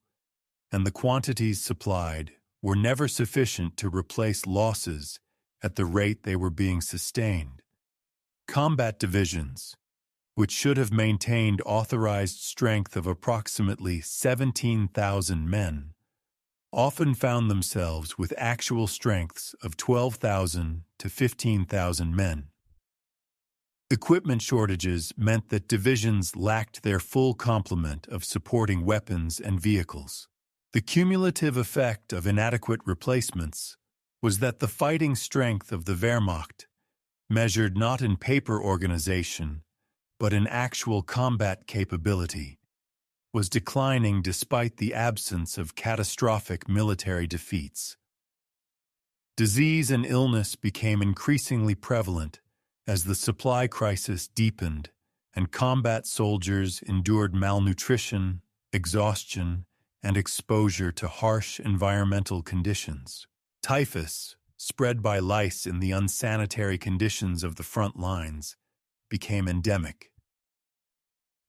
and the quantities supplied were never sufficient to replace losses at the rate they were being sustained. Combat divisions, which should have maintained authorized strength of approximately 17,000 men, often found themselves with actual strengths of 12,000 to 15,000 men. Equipment shortages meant that divisions lacked their full complement of supporting weapons and vehicles. The cumulative effect of inadequate replacements was that the fighting strength of the Wehrmacht, measured not in paper organization, but in actual combat capability, was declining despite the absence of catastrophic military defeats. Disease and illness became increasingly prevalent as the supply crisis deepened and combat soldiers endured malnutrition, exhaustion, and exposure to harsh environmental conditions. Typhus, spread by lice in the unsanitary conditions of the front lines, became endemic.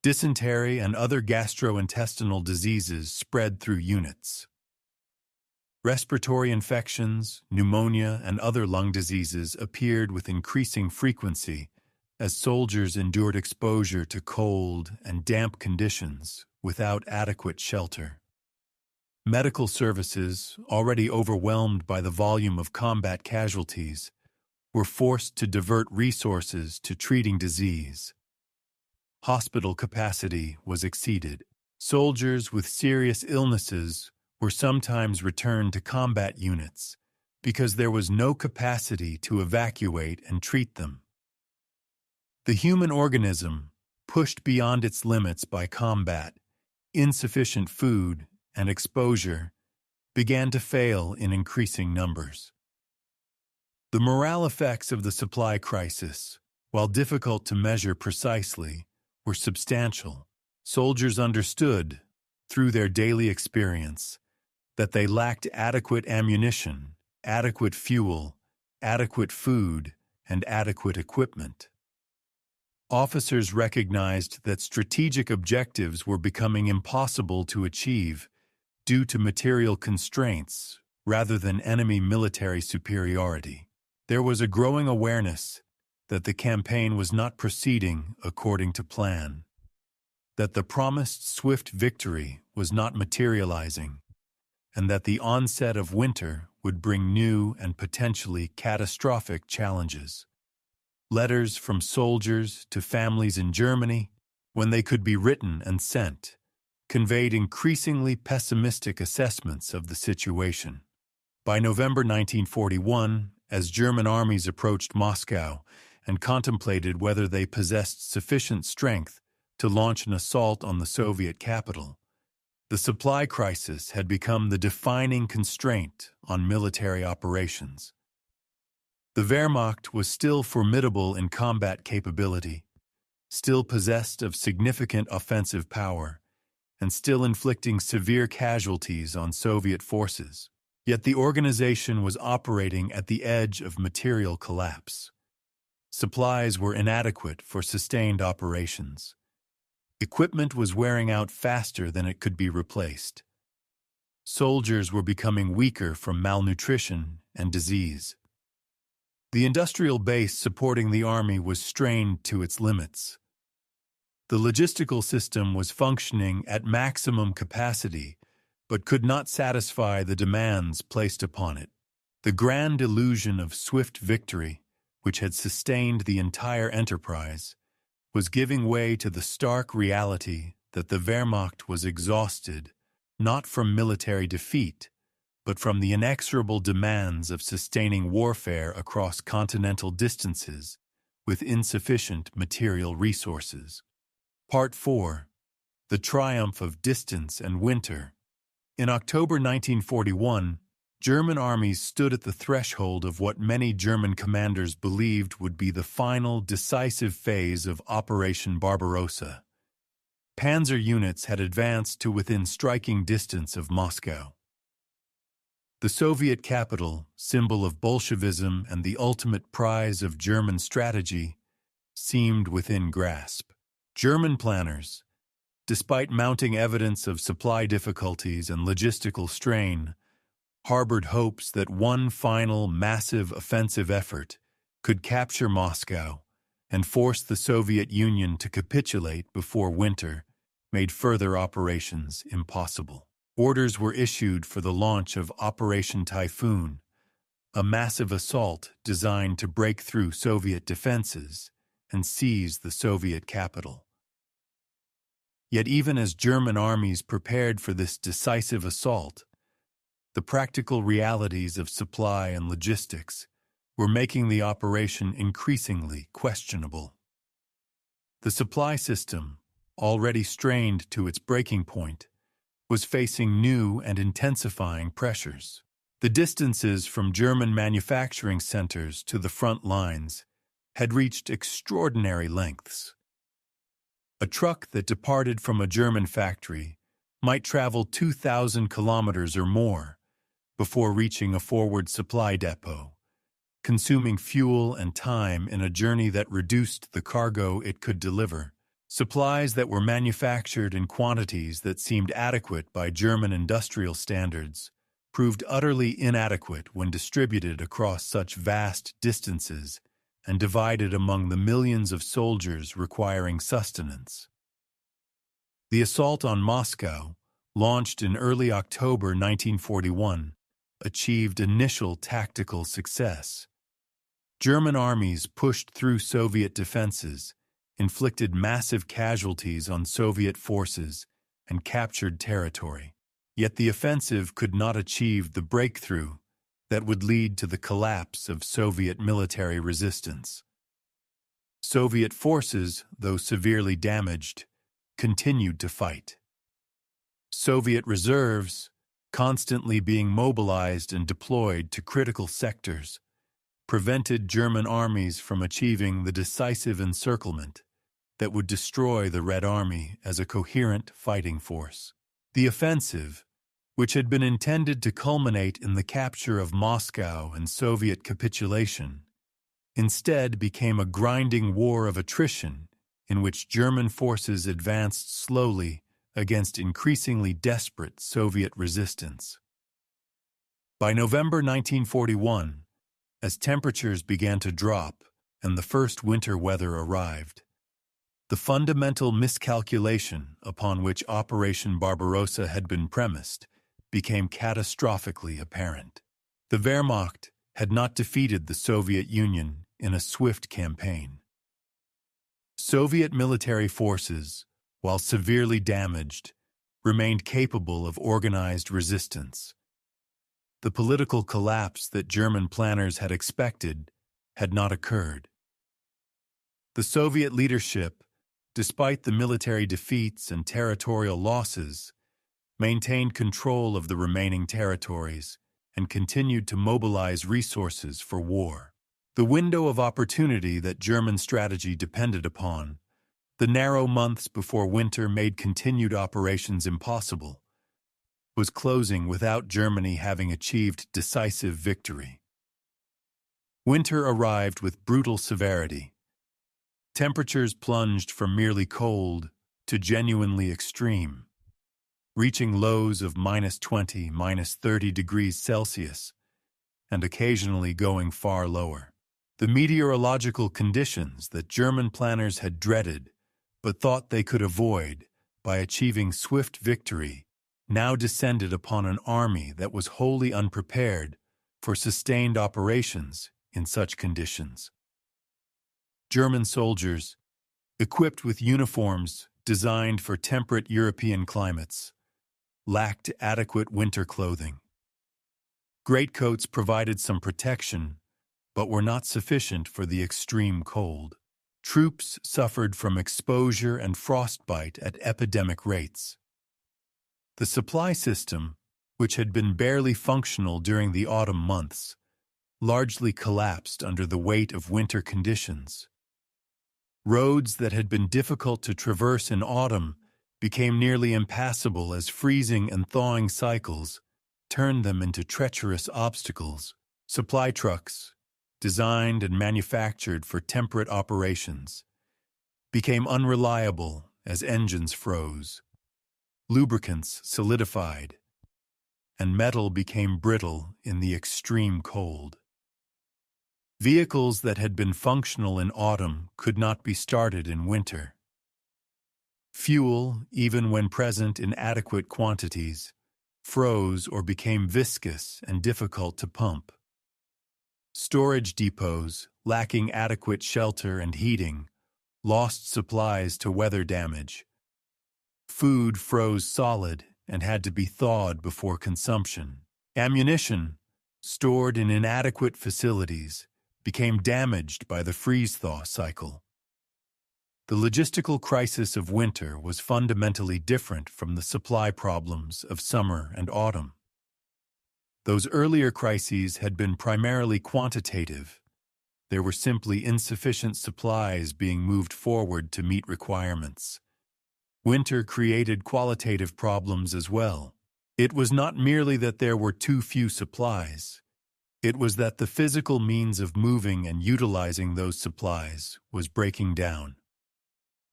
Dysentery and other gastrointestinal diseases spread through units. Respiratory infections, pneumonia, and other lung diseases appeared with increasing frequency as soldiers endured exposure to cold and damp conditions without adequate shelter. Medical services, already overwhelmed by the volume of combat casualties, were forced to divert resources to treating disease. Hospital capacity was exceeded. Soldiers with serious illnesses were sometimes returned to combat units because there was no capacity to evacuate and treat them. The human organism, pushed beyond its limits by combat, insufficient food, and exposure, began to fail in increasing numbers. The morale effects of the supply crisis, while difficult to measure precisely, were substantial. Soldiers understood, through their daily experience, that they lacked adequate ammunition, adequate fuel, adequate food, and adequate equipment. Officers recognized that strategic objectives were becoming impossible to achieve due to material constraints rather than enemy military superiority. There was a growing awareness that the campaign was not proceeding according to plan, that the promised swift victory was not materializing, and that the onset of winter would bring new and potentially catastrophic challenges. Letters from soldiers to families in Germany, when they could be written and sent, conveyed increasingly pessimistic assessments of the situation. By November 1941, as German armies approached Moscow and contemplated whether they possessed sufficient strength to launch an assault on the Soviet capital, the supply crisis had become the defining constraint on military operations. The Wehrmacht was still formidable in combat capability, still possessed of significant offensive power, and still inflicting severe casualties on Soviet forces. Yet the organization was operating at the edge of material collapse. Supplies were inadequate for sustained operations. Equipment was wearing out faster than it could be replaced. Soldiers were becoming weaker from malnutrition and disease. The industrial base supporting the army was strained to its limits. The logistical system was functioning at maximum capacity, but could not satisfy the demands placed upon it. The grand illusion of swift victory, which had sustained the entire enterprise, was giving way to the stark reality that the Wehrmacht was exhausted, not from military defeat, but from the inexorable demands of sustaining warfare across continental distances with insufficient material resources. Part 4. The Triumph of Distance and Winter. In October 1941, German armies stood at the threshold of what many German commanders believed would be the final, decisive phase of Operation Barbarossa. Panzer units had advanced to within striking distance of Moscow. The Soviet capital, symbol of Bolshevism and the ultimate prize of German strategy, seemed within grasp. German planners, despite mounting evidence of supply difficulties and logistical strain, harbored hopes that one final massive offensive effort could capture Moscow and force the Soviet Union to capitulate before winter made further operations impossible. Orders were issued for the launch of Operation Typhoon, a massive assault designed to break through Soviet defenses and seize the Soviet capital. Yet even as German armies prepared for this decisive assault, the practical realities of supply and logistics were making the operation increasingly questionable. The supply system, already strained to its breaking point, was facing new and intensifying pressures. The distances from German manufacturing centers to the front lines had reached extraordinary lengths. A truck that departed from a German factory might travel 2,000 kilometers or more before reaching a forward supply depot, consuming fuel and time in a journey that reduced the cargo it could deliver. Supplies that were manufactured in quantities that seemed adequate by German industrial standards proved utterly inadequate when distributed across such vast distances and divided among the millions of soldiers requiring sustenance. The assault on Moscow, launched in early October 1941, achieved initial tactical success. German armies pushed through Soviet defenses, inflicted massive casualties on Soviet forces, and captured territory. Yet the offensive could not achieve the breakthrough that would lead to the collapse of Soviet military resistance. Soviet forces, though severely damaged, continued to fight. Soviet reserves, constantly being mobilized and deployed to critical sectors, prevented German armies from achieving the decisive encirclement that would destroy the Red Army as a coherent fighting force. The offensive, which had been intended to culminate in the capture of Moscow and Soviet capitulation, instead became a grinding war of attrition in which German forces advanced slowly against increasingly desperate Soviet resistance. By November 1941, as temperatures began to drop and the first winter weather arrived, the fundamental miscalculation upon which Operation Barbarossa had been premised became catastrophically apparent. The Wehrmacht had not defeated the Soviet Union in a swift campaign. Soviet military forces, while severely damaged, remained capable of organized resistance. The political collapse that German planners had expected had not occurred. The Soviet leadership, despite the military defeats and territorial losses, maintained control of the remaining territories and continued to mobilize resources for war. The window of opportunity that German strategy depended upon, the narrow months before winter made continued operations impossible, was closing without Germany having achieved decisive victory. Winter arrived with brutal severity. Temperatures plunged from merely cold to genuinely extreme, reaching lows of -20, -30 degrees Celsius, and occasionally going far lower. The meteorological conditions that German planners had dreaded but thought they could avoid by achieving swift victory now descended upon an army that was wholly unprepared for sustained operations in such conditions. German soldiers, equipped with uniforms designed for temperate European climates, lacked adequate winter clothing. Greatcoats provided some protection, but were not sufficient for the extreme cold. Troops suffered from exposure and frostbite at epidemic rates. The supply system, which had been barely functional during the autumn months, largely collapsed under the weight of winter conditions. Roads that had been difficult to traverse in autumn became nearly impassable as freezing and thawing cycles turned them into treacherous obstacles. Supply trucks, designed and manufactured for temperate operations, became unreliable as engines froze. Lubricants solidified, and metal became brittle in the extreme cold. Vehicles that had been functional in autumn could not be started in winter. Fuel, even when present in adequate quantities, froze or became viscous and difficult to pump. Storage depots, lacking adequate shelter and heating, lost supplies to weather damage. Food froze solid and had to be thawed before consumption. Ammunition, stored in inadequate facilities, became damaged by the freeze-thaw cycle. The logistical crisis of winter was fundamentally different from the supply problems of summer and autumn. Those earlier crises had been primarily quantitative. There were simply insufficient supplies being moved forward to meet requirements. Winter created qualitative problems as well. It was not merely that there were too few supplies. It was that the physical means of moving and utilizing those supplies was breaking down.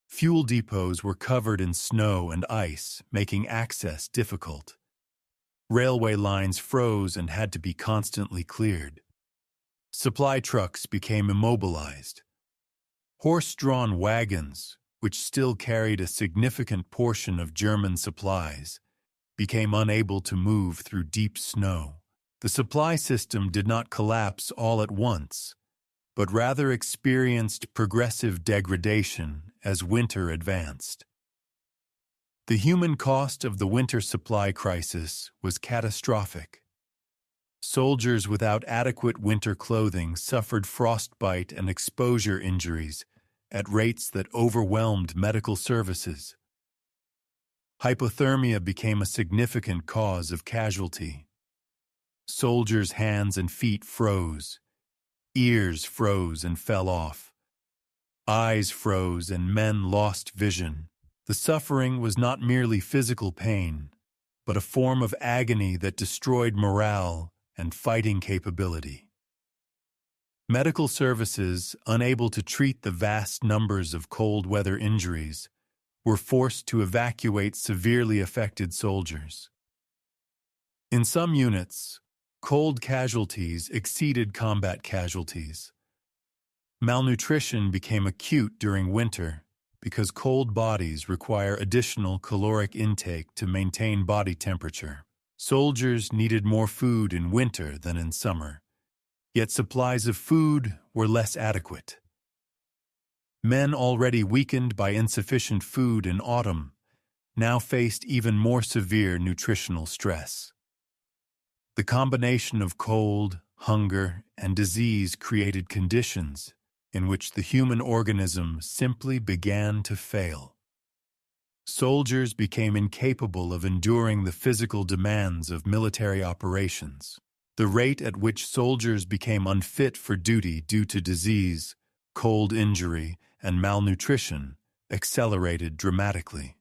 Fuel depots were covered in snow and ice, making access difficult. Railway lines froze and had to be constantly cleared. Supply trucks became immobilized. Horse-drawn wagons, which still carried a significant portion of German supplies, became unable to move through deep snow. The supply system did not collapse all at once, but rather experienced progressive degradation as winter advanced. The human cost of the winter supply crisis was catastrophic. Soldiers without adequate winter clothing suffered frostbite and exposure injuries at rates that overwhelmed medical services. Hypothermia became a significant cause of casualty. Soldiers' hands and feet froze. Ears froze and fell off. Eyes froze and men lost vision. The suffering was not merely physical pain, but a form of agony that destroyed morale and fighting capability. Medical services, unable to treat the vast numbers of cold weather injuries, were forced to evacuate severely affected soldiers. In some units, cold casualties exceeded combat casualties. Malnutrition became acute during winter because cold bodies require additional caloric intake to maintain body temperature. Soldiers needed more food in winter than in summer, yet supplies of food were less adequate. Men already weakened by insufficient food in autumn now faced even more severe nutritional stress. The combination of cold, hunger, and disease created conditions in which the human organism simply began to fail. Soldiers became incapable of enduring the physical demands of military operations. The rate at which soldiers became unfit for duty due to disease, cold injury, and malnutrition accelerated dramatically.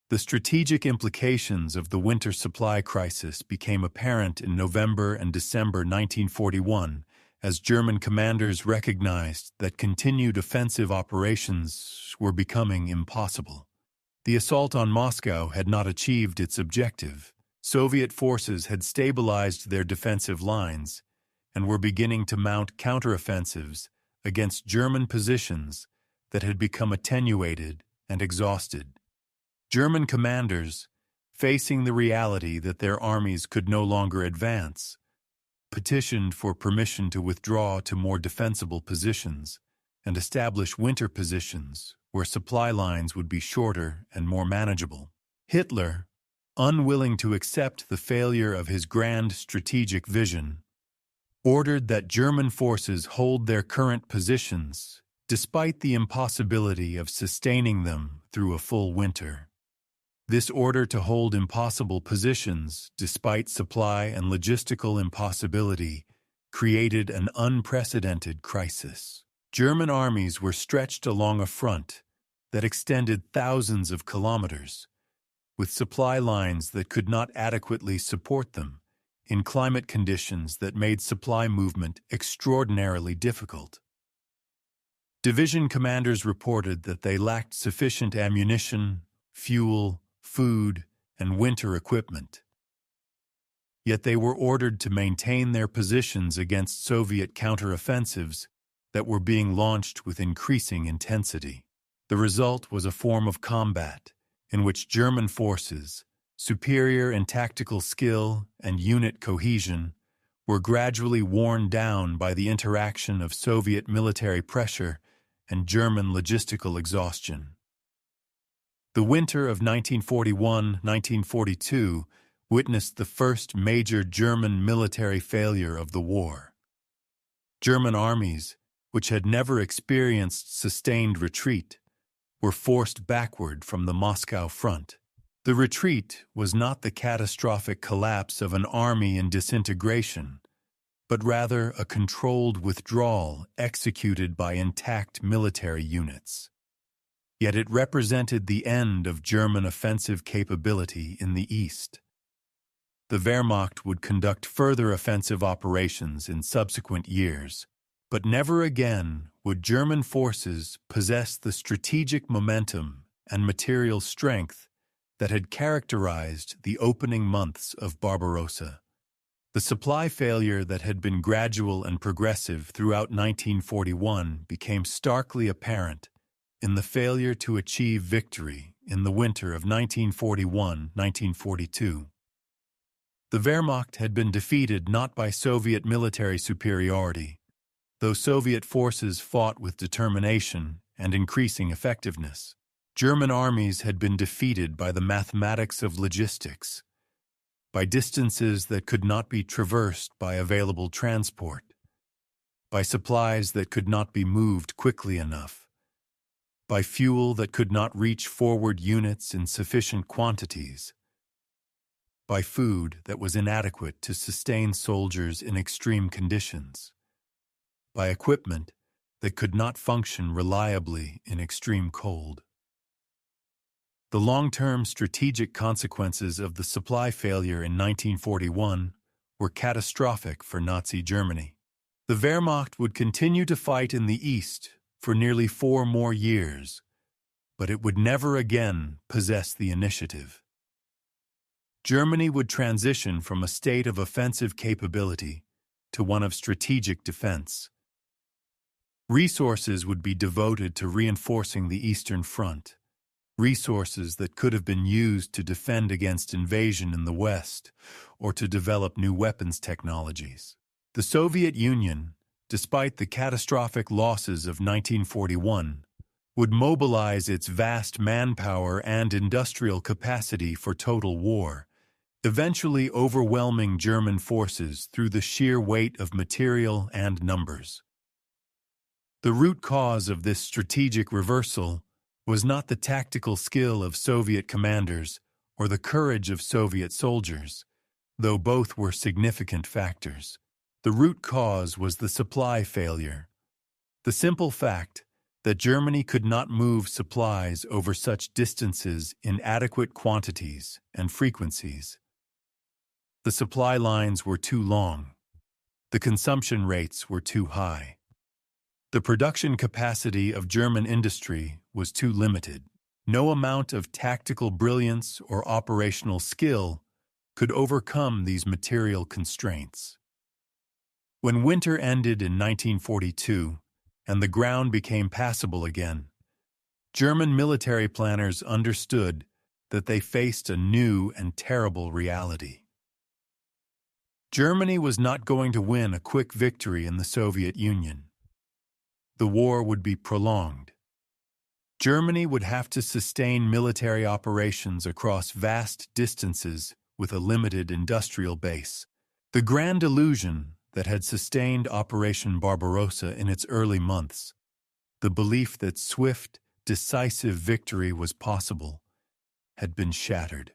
The strategic implications of the winter supply crisis became apparent in November and December 1941 as German commanders recognized that continued offensive operations were becoming impossible. The assault on Moscow had not achieved its objective. Soviet forces had stabilized their defensive lines and were beginning to mount counteroffensives against German positions that had become attenuated and exhausted. German commanders, facing the reality that their armies could no longer advance, petitioned for permission to withdraw to more defensible positions and establish winter positions where supply lines would be shorter and more manageable. Hitler, unwilling to accept the failure of his grand strategic vision, ordered that German forces hold their current positions despite the impossibility of sustaining them through a full winter. This order to hold impossible positions, despite supply and logistical impossibility, created an unprecedented crisis. German armies were stretched along a front that extended thousands of kilometers, with supply lines that could not adequately support them, in climate conditions that made supply movement extraordinarily difficult. Division commanders reported that they lacked sufficient ammunition, fuel, food, and winter equipment. Yet they were ordered to maintain their positions against Soviet counteroffensives that were being launched with increasing intensity. The result was a form of combat in which German forces, superior in tactical skill and unit cohesion, were gradually worn down by the interaction of Soviet military pressure and German logistical exhaustion. The winter of 1941-1942 witnessed the first major German military failure of the war. German armies, which had never experienced sustained retreat, were forced backward from the Moscow front. The retreat was not the catastrophic collapse of an army in disintegration, but rather a controlled withdrawal executed by intact military units. Yet it represented the end of German offensive capability in the East. The Wehrmacht would conduct further offensive operations in subsequent years, but never again would German forces possess the strategic momentum and material strength that had characterized the opening months of Barbarossa. The supply failure that had been gradual and progressive throughout 1941 became starkly apparent in the failure to achieve victory in the winter of 1941-1942. The Wehrmacht had been defeated not by Soviet military superiority, though Soviet forces fought with determination and increasing effectiveness. German armies had been defeated by the mathematics of logistics, by distances that could not be traversed by available transport, by supplies that could not be moved quickly enough, by fuel that could not reach forward units in sufficient quantities, by food that was inadequate to sustain soldiers in extreme conditions, by equipment that could not function reliably in extreme cold. The long-term strategic consequences of the supply failure in 1941 were catastrophic for Nazi Germany. The Wehrmacht would continue to fight in the East for nearly 4 more years, but it would never again possess the initiative. Germany would transition from a state of offensive capability to one of strategic defense. Resources would be devoted to reinforcing the Eastern Front, resources that could have been used to defend against invasion in the West or to develop new weapons technologies. The Soviet Union, despite the catastrophic losses of 1941, would mobilize its vast manpower and industrial capacity for total war, eventually overwhelming German forces through the sheer weight of material and numbers. The root cause of this strategic reversal was not the tactical skill of Soviet commanders or the courage of Soviet soldiers, though both were significant factors. The root cause was the supply failure. The simple fact that Germany could not move supplies over such distances in adequate quantities and frequencies. The supply lines were too long. The consumption rates were too high. The production capacity of German industry was too limited. No amount of tactical brilliance or operational skill could overcome these material constraints. When winter ended in 1942 and the ground became passable again, German military planners understood that they faced a new and terrible reality. Germany was not going to win a quick victory in the Soviet Union. The war would be prolonged. Germany would have to sustain military operations across vast distances with a limited industrial base. The grand illusion that had sustained Operation Barbarossa in its early months, the belief that swift, decisive victory was possible, had been shattered.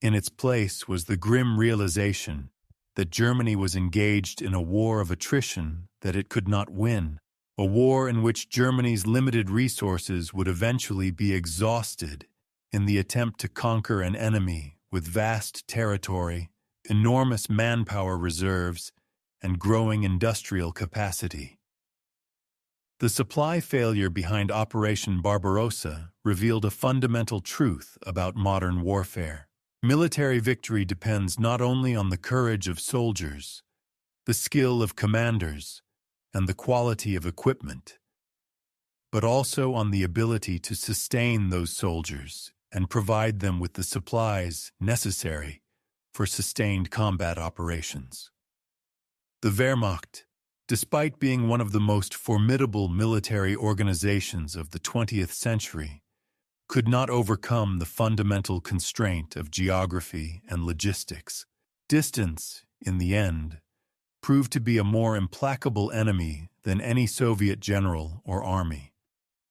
In its place was the grim realization that Germany was engaged in a war of attrition that it could not win, a war in which Germany's limited resources would eventually be exhausted in the attempt to conquer an enemy with vast territory, enormous manpower reserves, and growing industrial capacity. The supply failure behind Operation Barbarossa revealed a fundamental truth about modern warfare. Military victory depends not only on the courage of soldiers, the skill of commanders, and the quality of equipment, but also on the ability to sustain those soldiers and provide them with the supplies necessary for sustained combat operations. The Wehrmacht, despite being one of the most formidable military organizations of the 20th century, could not overcome the fundamental constraint of geography and logistics. Distance, in the end, proved to be a more implacable enemy than any Soviet general or army.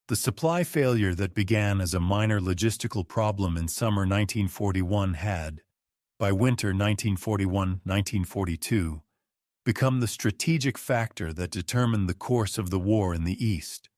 The supply failure that began as a minor logistical problem in summer 1941 had, by winter 1941-1942, become the strategic factor that determined the course of the war in the East.